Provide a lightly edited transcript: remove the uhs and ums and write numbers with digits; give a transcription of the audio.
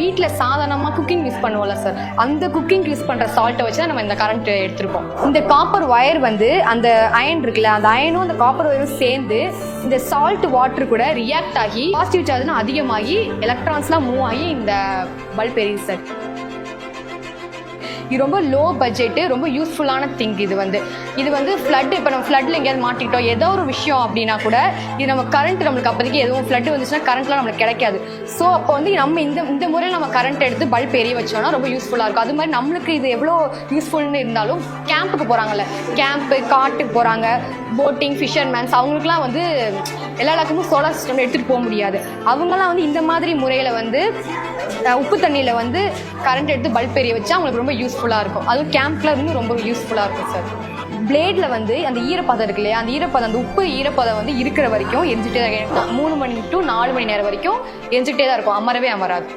வீட்டில் சாதாரணமாக cooking use பண்ணுவோம்ல சார், அந்த குக்கிங் யூஸ் பண்ணுற சால்ட்டை வச்சு தான் நம்ம இந்த கரண்ட் எடுத்திருக்கோம். இந்த காப்பர் ஒயர் வந்து அந்த அயன் இருக்குல்ல, அந்த அயனும் அந்த காப்பர் ஒயரும் சேர்ந்து இந்த சால்ட் வாட்டர் கூட ரியாக்ட் ஆகி பாசிட்டிவ் சார்ஜ் அதிகமாகி எலக்ட்ரான்ஸ்லாம் மூவ் ஆகி இந்த பல்ப் எரியுது சார். இது ரொம்ப லோ பட்ஜெட்டு, ரொம்ப யூஸ்ஃபுல்லான திங். இது வந்து ஃப்ளட், இப்போ நம்ம ஃப்ளட்டில் எங்கேயாவது மாட்டிக்கிட்டோம் ஏதோ ஒரு விஷயம் அப்படின்னா கூட இது நம்ம கரண்ட் நம்மளுக்கு அப்போதைக்கு எதுவும் ஃப்ளட் வந்துச்சுன்னா கரண்ட்லாம் நம்மளுக்கு கிடைக்காது. ஸோ அப்போ வந்து நம்ம இந்த முறையில் நம்ம கரண்ட் எடுத்து பல்ப் எரிய வச்சோம்னா ரொம்ப யூஸ்ஃபுல்லாக இருக்கும். அது மாதிரி நம்மளுக்கு இது எவ்வளோ யூஸ்ஃபுல்னு இருந்தாலும் கேம்புக்கு போகிறாங்கல்ல, கேம்ப்பு காட்டுக்கு போகிறாங்க, போட்டிங் ஃபிஷர்மேன்ஸ், அவங்களுக்குலாம் வந்து எல்லா இடத்துக்கும் சோலார் சிஸ்டம் எடுத்துகிட்டு போக முடியாது. அவங்களாம் வந்து இந்த மாதிரி முறையில் வந்து உப்பு தண்ணியில் வந்து கரண்ட் எடுத்து பல்ப் எரிய வச்சா அவங்களுக்கு ரொம்ப யூஸ்ஃபுல்லாக இருக்கும். அதுவும் கேம்ப்ல இருந்து ரொம்ப யூஸ்ஃபுல்லாக இருக்கும் சார். பிளேடில் வந்து அந்த ஈரப்பதம் இருக்கு இல்லையா, அந்த ஈரப்பதம், அந்த உப்பு ஈரப்பதம் வந்து இருக்கிற வரைக்கும் எரிஞ்சுட்டே தான் இருக்கும். 3 மணி to 4 மணி நேரம் வரைக்கும் எரிஞ்சுட்டே தான் இருக்கும், அமரவே அமராது.